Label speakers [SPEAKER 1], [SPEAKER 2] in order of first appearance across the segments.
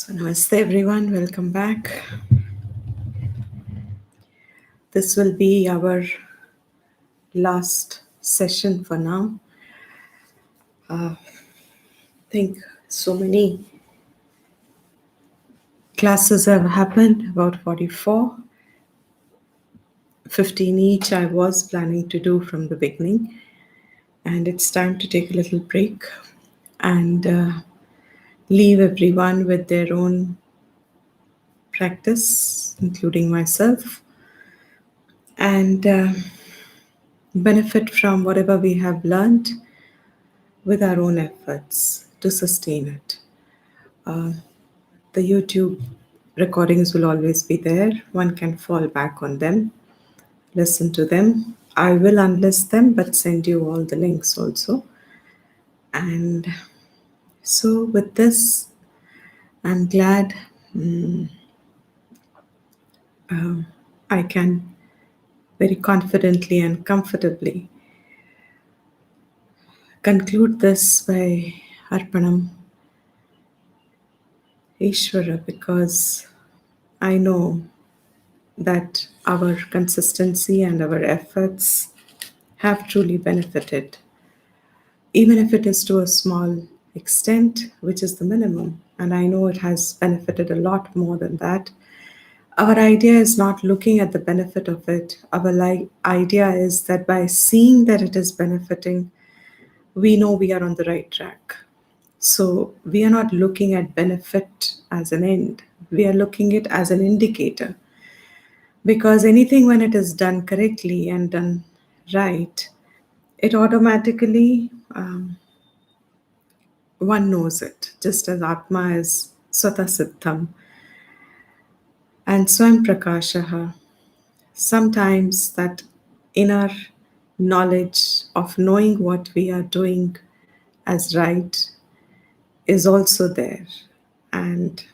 [SPEAKER 1] So, namaste everyone, welcome back. This will be our last session for now. I think so many classes have happened, about 44, 15 each I was planning to do from the beginning. And it's time to take a little break and leave everyone with their own practice, including myself, and benefit from whatever we have learned with our own efforts to sustain it. The YouTube recordings will always be there. One can fall back on them, listen to them. I will unlist them, but send you all the links also. And so, with this, I'm glad I can very confidently and comfortably conclude this by Arpanam Ishvara, because I know that our consistency and our efforts have truly benefited, even if it is to a small extent, which is the minimum. And I know it has benefited a lot more than that. Our idea is not looking at the benefit of it. Our idea is that by seeing that it is benefiting, we know we are on the right track. So we are not looking at benefit as an end. We are looking at it as an indicator. Because anything, when it is done correctly and done right, it automatically, one knows it, just as Atma is Swata Siddham and Swam Prakashaha. Sometimes that inner knowledge of knowing what we are doing as right is also there. And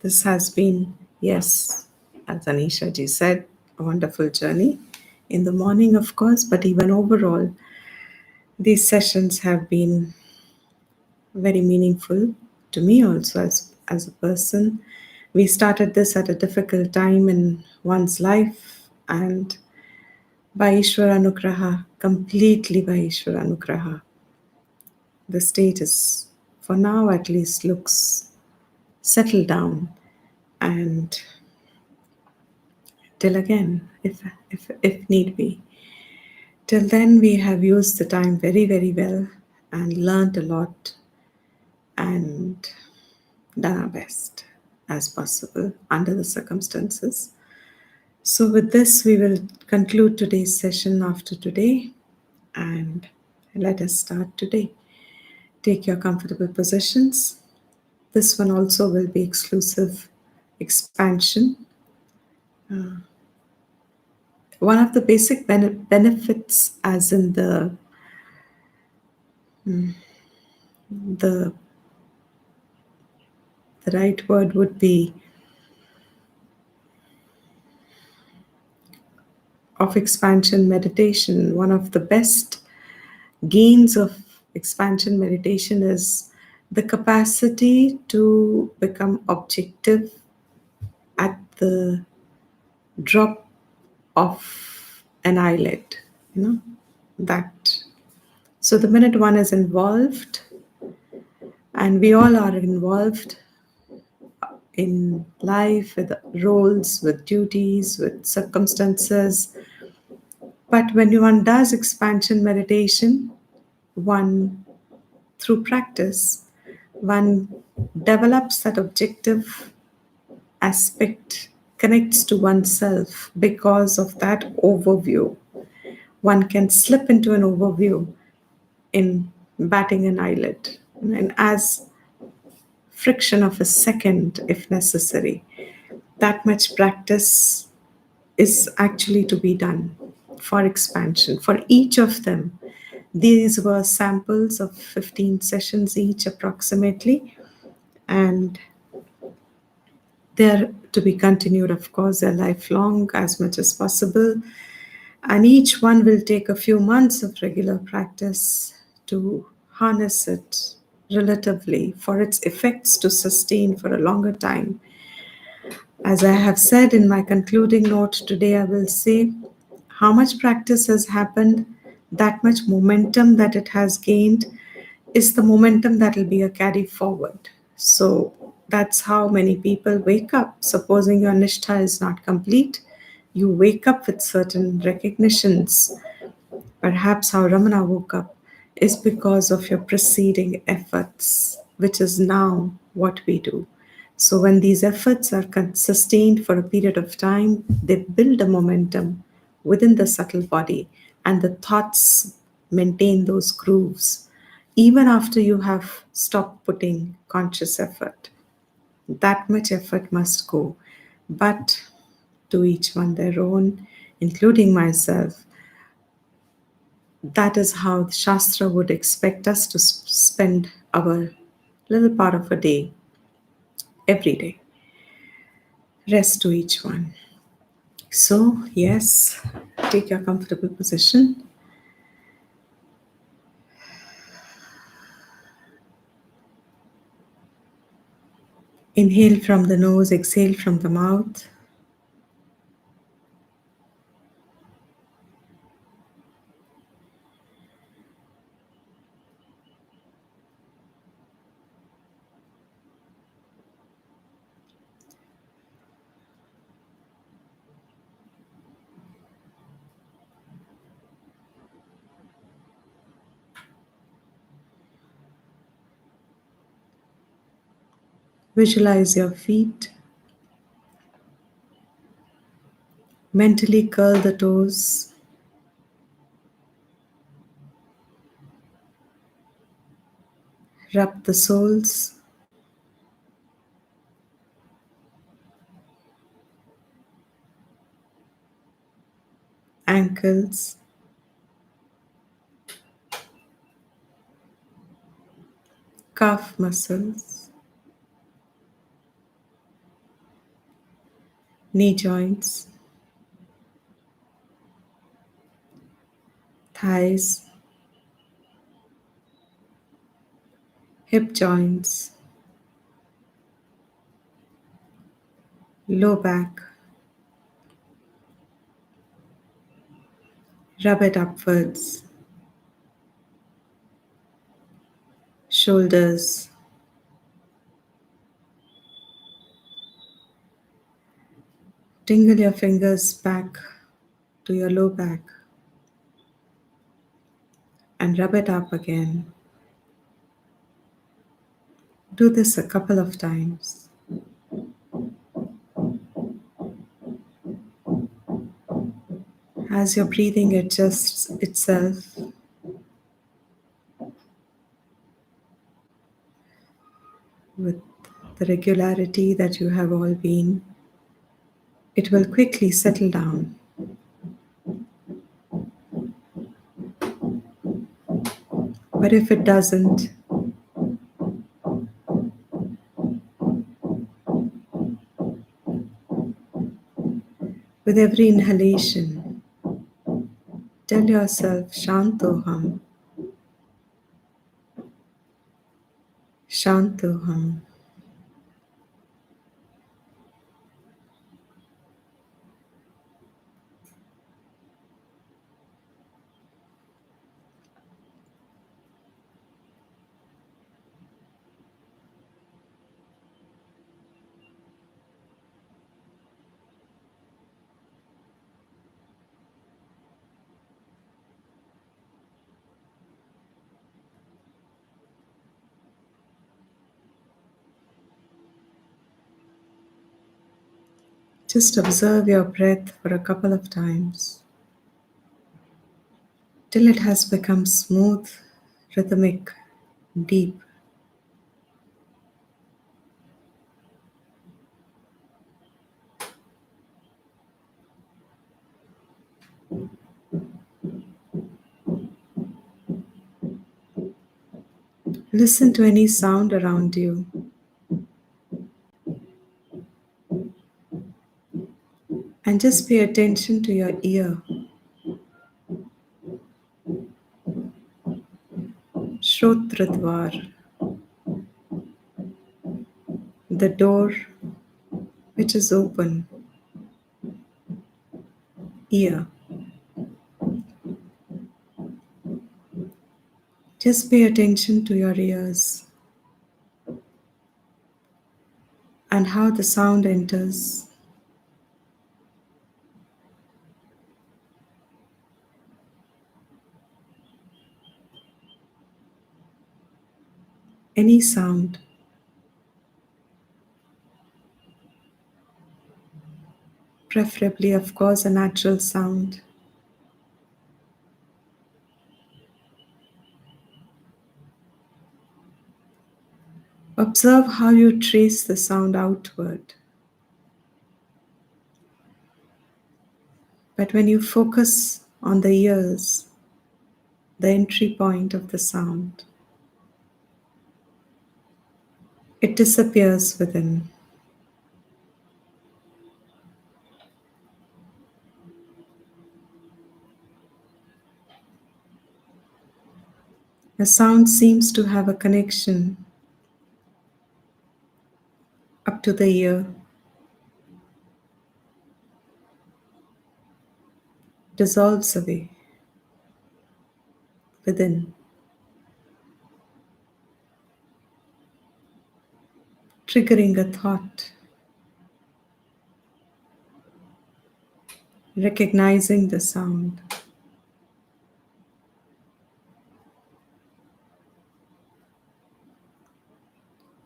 [SPEAKER 1] this has been, yes, as Anisha ji said, a wonderful journey. In the morning, of course, but even overall, these sessions have been very meaningful to me also as a person. We started this at a difficult time in one's life, and by Ishvara Anugraha, completely by Ishvara Anugraha, the state is, for now at least, looks settled down. And till again, if need be. Till then, we have used the time very, very well and learned a lot and done our best as possible under the circumstances. So, with this, we will conclude today's session after today, and let us start today. Take your comfortable positions. This one also will be exclusive expansion. One of the basic benefits, as in the right word would be of expansion meditation. One of the best gains of expansion meditation is the capacity to become objective at the drop of an eyelid, that. So the minute one is involved, and we all are involved in life with roles, with duties, with circumstances. But when one does expansion meditation, one, through practice, one develops that objective aspect, connects to oneself because of that overview. One can slip into an overview in batting an eyelid, and as friction of a second if necessary. That much practice is actually to be done for expansion. For each of them, these were samples of 15 sessions each approximately, and they're to be continued, of course. They're lifelong as much as possible, and each one will take a few months of regular practice to harness it relatively for its effects to sustain for a longer time. As I have said in my concluding note today, I will say how much practice has happened, that much momentum that it has gained is the momentum that will be a carry forward. So that's how many people wake up. Supposing your nishtha is not complete, you wake up with certain recognitions. Perhaps how Ramana woke up is because of your preceding efforts, which is now what we do. So, when these efforts are sustained for a period of time, they build a momentum within the subtle body, and the thoughts maintain those grooves even after you have stopped putting conscious effort. That much effort must go. But to each one their own, including myself, that is how the Shastra would expect us to spend our little part of a day every day. Rest to each one. So, yes, take your comfortable position. Inhale from the nose, exhale from the mouth. Visualize your feet. Mentally curl the toes. Rub the soles, ankles, calf muscles, knee joints, thighs, hip joints, low back. Rub it upwards. Shoulders, tingle your fingers back to your low back and rub it up again. Do this a couple of times. As your breathing adjusts itself with the regularity that you have all been, it will quickly settle down. But if it doesn't, with every inhalation, tell yourself Shantoham, Shantoham. Just observe your breath for a couple of times till it has become smooth, rhythmic, deep. Listen to any sound around you. And just pay attention to your ear. Shrotradvar. the door which is open, ear. Just pay attention to your ears and how the sound enters. Any sound, preferably, of course, a natural sound. Observe how you trace the sound outward. But when you focus on the ears, the entry point of the sound, it disappears within. A sound seems to have a connection up to the ear, dissolves away within, triggering a thought, recognizing the sound.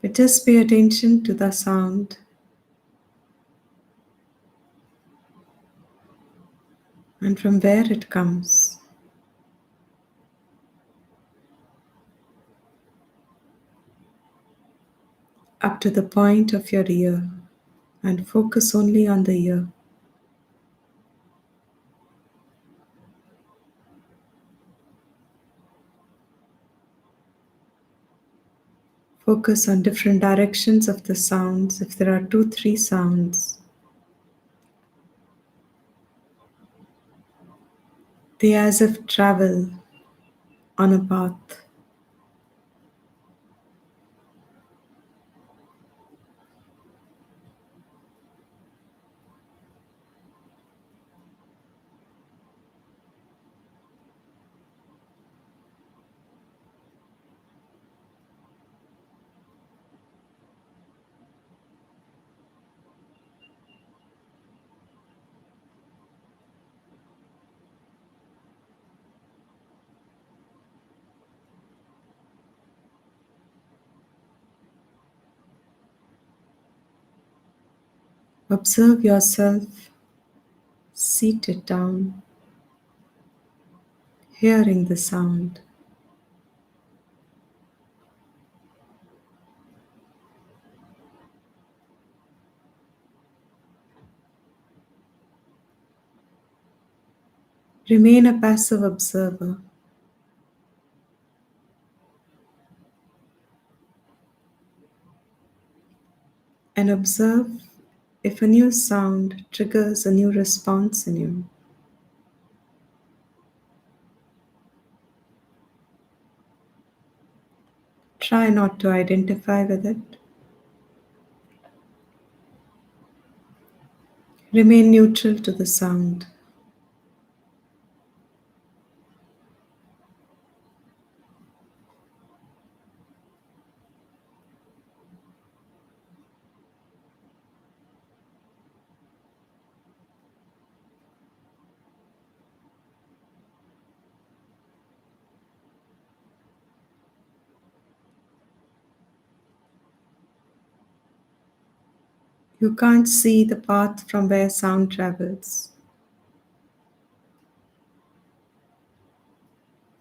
[SPEAKER 1] But just pay attention to the sound and from where it comes, up to the point of your ear, and focus only on the ear. Focus on different directions of the sounds. If there are 2, 3 sounds, they as if travel on a path. Observe yourself seated down, hearing the sound. Remain a passive observer and observe if a new sound triggers a new response in you. Try not to identify with it. Remain neutral to the sound. You can't see the path from where sound travels,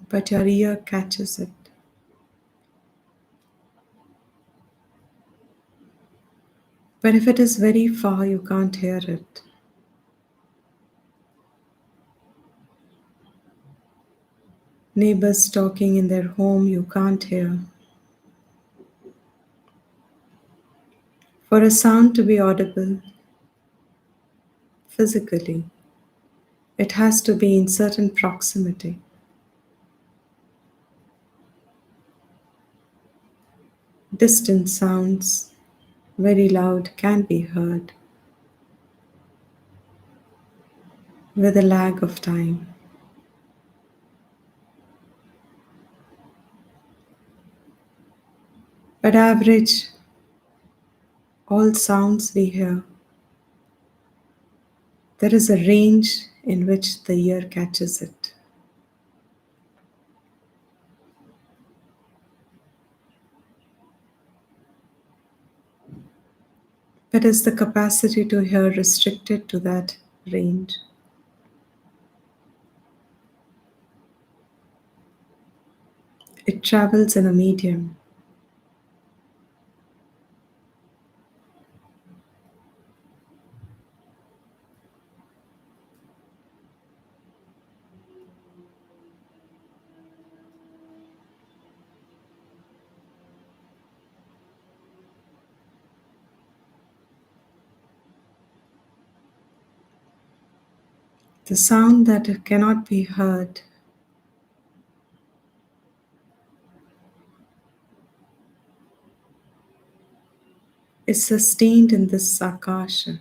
[SPEAKER 1] but your ear catches it. But if it is very far, you can't hear it. Neighbors talking in their home, you can't hear. For a sound to be audible physically, it has to be in certain proximity. Distant sounds very loud, can be heard with a lag of time. But average all sounds we hear, there is a range in which the ear catches it. But is the capacity to hear restricted to that range? It travels in a medium. The sound that cannot be heard is sustained in this akasha.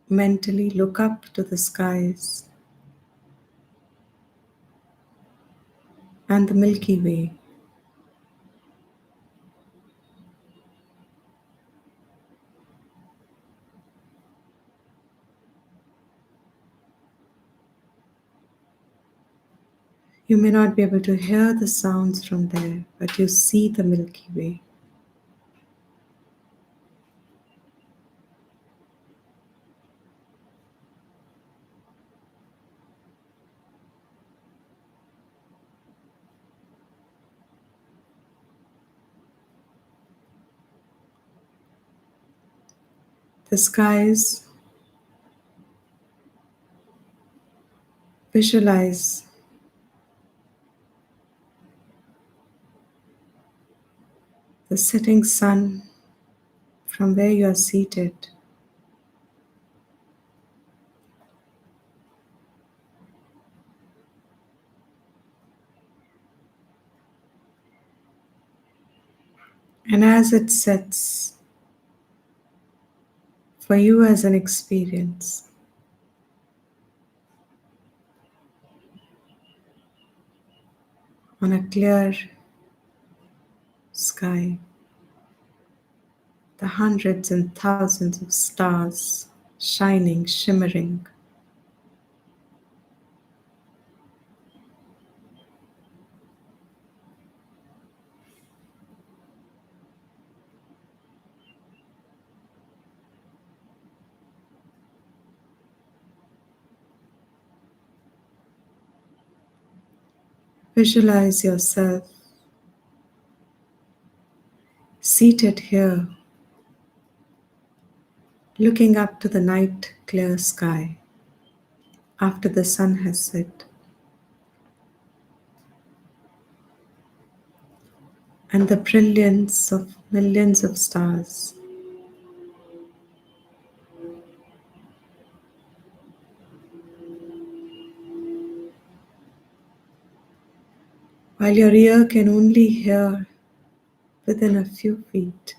[SPEAKER 1] Mentally look up to the skies and the Milky Way. You may not be able to hear the sounds from there, but you see the Milky Way. The skies, visualize the setting sun from where you are seated. And as it sets for you as an experience, on a clear sky, the hundreds and thousands of stars shining, shimmering. Visualize yourself seated here, looking up to the night clear sky after the sun has set, and the brilliance of millions of stars. While your ear can only hear within a few feet,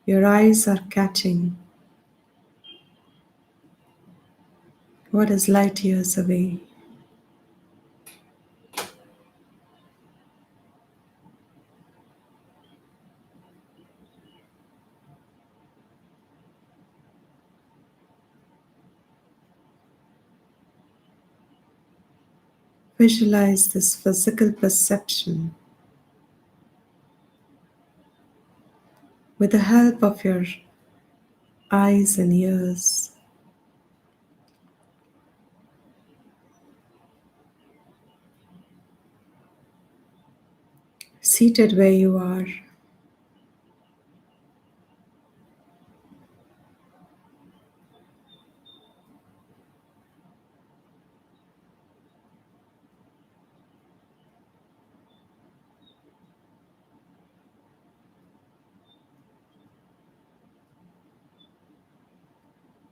[SPEAKER 1] your eyes are catching what is light years away. Visualize this physical perception with the help of your eyes and ears. Seated where you are,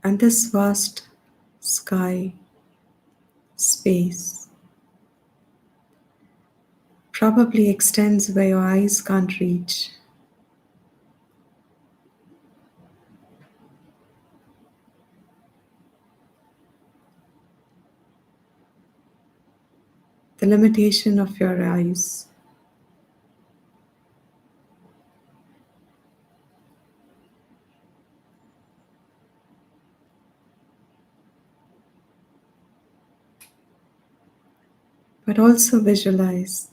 [SPEAKER 1] and this vast sky, space, probably extends where your eyes can't reach. The limitation of your eyes. But also visualize,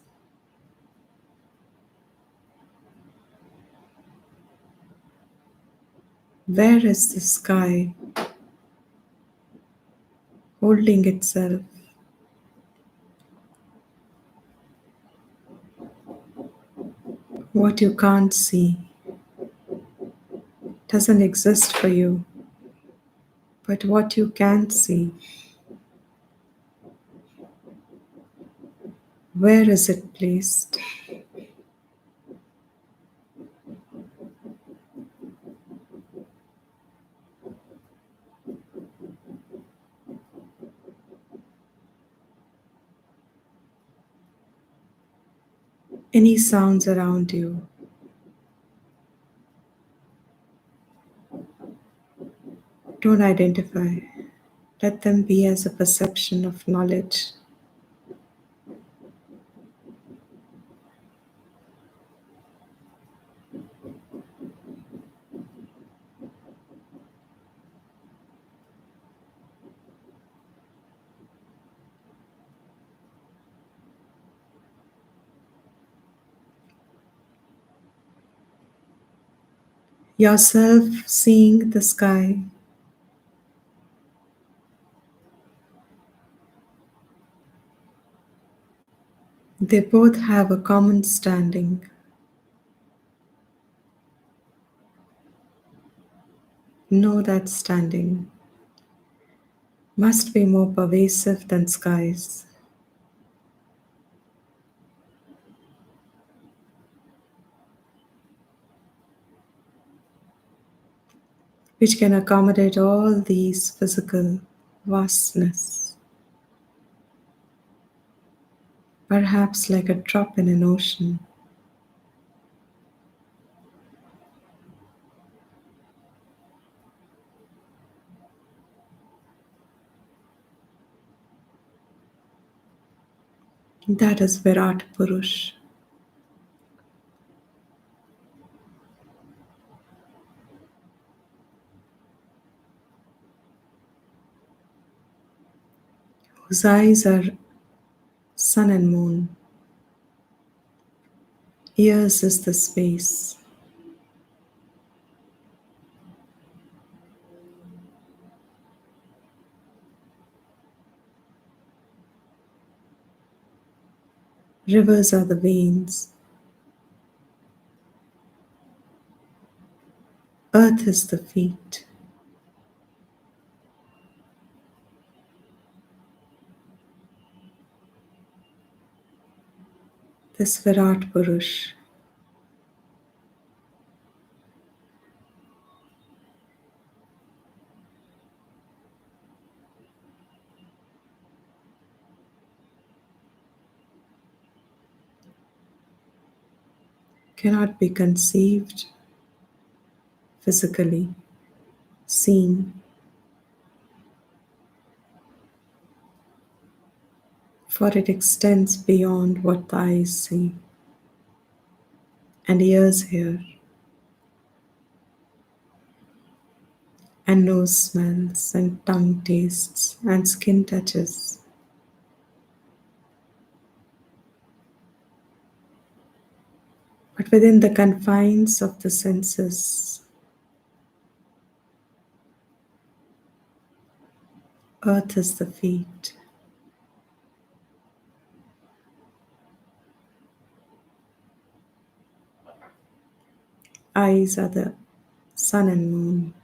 [SPEAKER 1] where is the sky holding itself? What you can't see doesn't exist for you, but what you can see, where is it placed? Any sounds around you, don't identify. Let them be as a perception of knowledge. Yourself seeing the sky, they both have a common standing. Know that standing must be more pervasive than skies, which can accommodate all these physical vastness, perhaps like a drop in an ocean. That is Virat Purush, whose eyes are sun and moon, ears is the space, rivers are the veins, earth is the feet. This Virat Purush cannot be conceived physically, seen, for it extends beyond what the eyes see and ears hear and nose smells and tongue tastes and skin touches. But within the confines of the senses, earth is the feet, eyes are the sun and moon,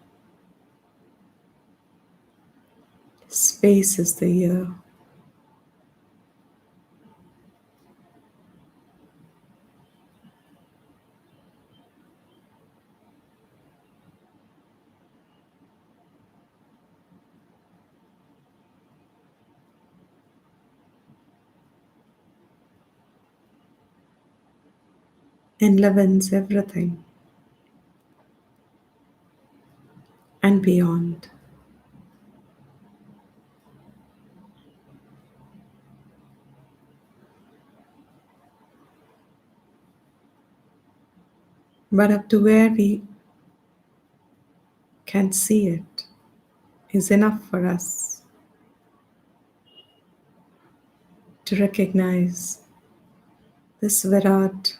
[SPEAKER 1] space is the ear, enlivens everything and beyond. But up to where we can see it is enough for us to recognize this Virat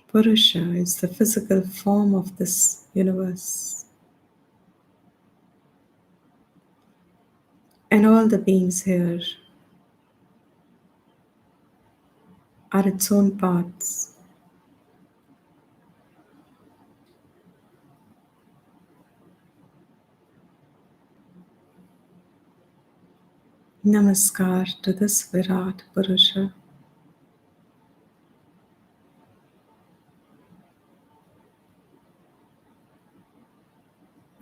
[SPEAKER 1] Purusha is the physical form of this universe, and all the beings here are its own parts. Namaskar to this Virat Purusha,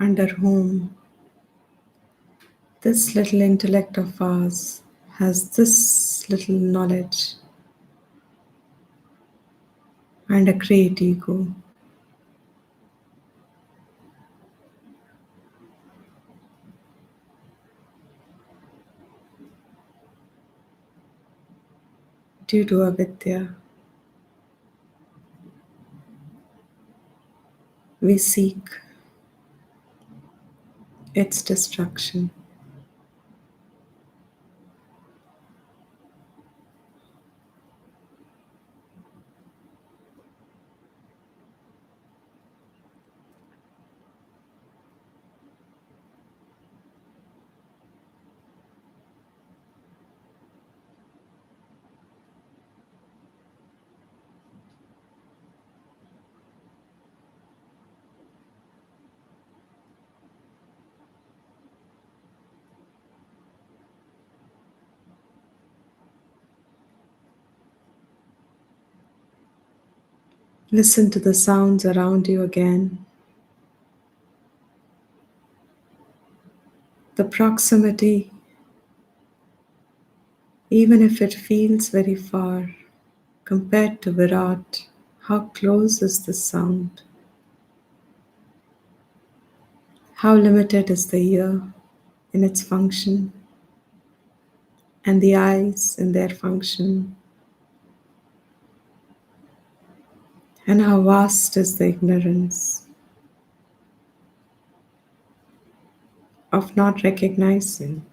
[SPEAKER 1] under whom this little intellect of ours has this little knowledge and a great ego. Due to avidya, we seek its destruction. Listen to the sounds around you again. The proximity, even if it feels very far, compared to Virat, how close is the sound? How limited is the ear in its function and the eyes in their function, and how vast is the ignorance of not recognizing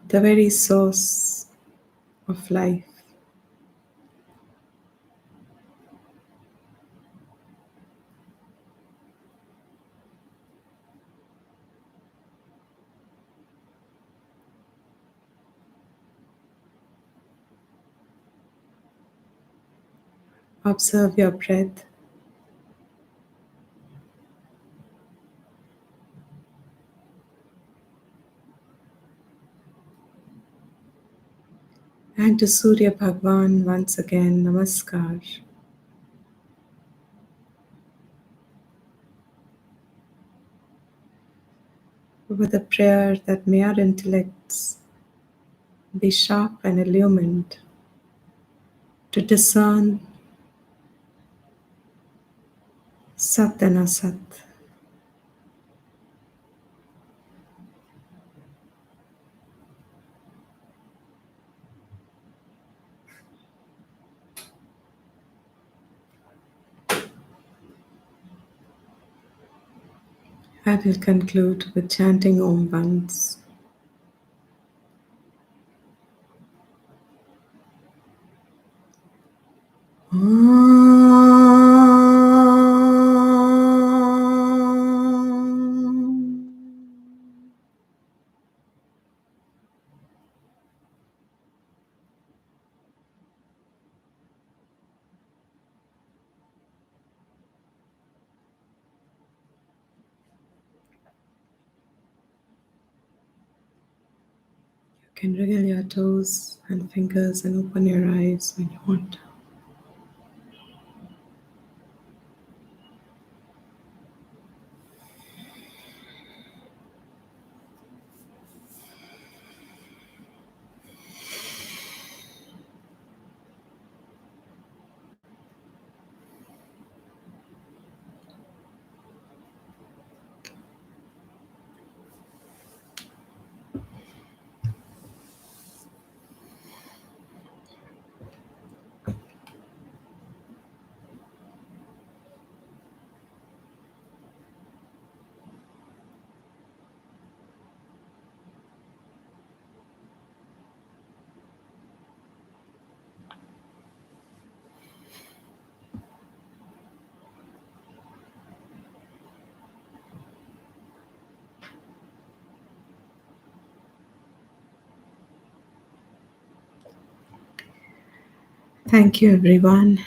[SPEAKER 1] the very source of life. Observe your breath. And to Surya Bhagwan once again, Namaskar. With a prayer that may our intellects be sharp and illumined to discern Sat and Asat, I will conclude with chanting Om once. You can wriggle your toes and fingers and open your eyes when you want. Thank you, everyone.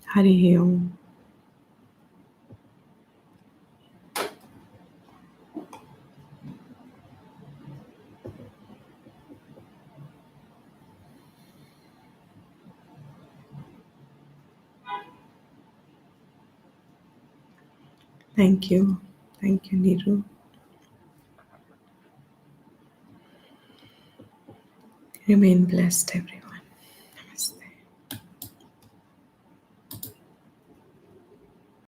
[SPEAKER 1] Hari Om. Thank you. Thank you, Niru. Remain blessed, everyone.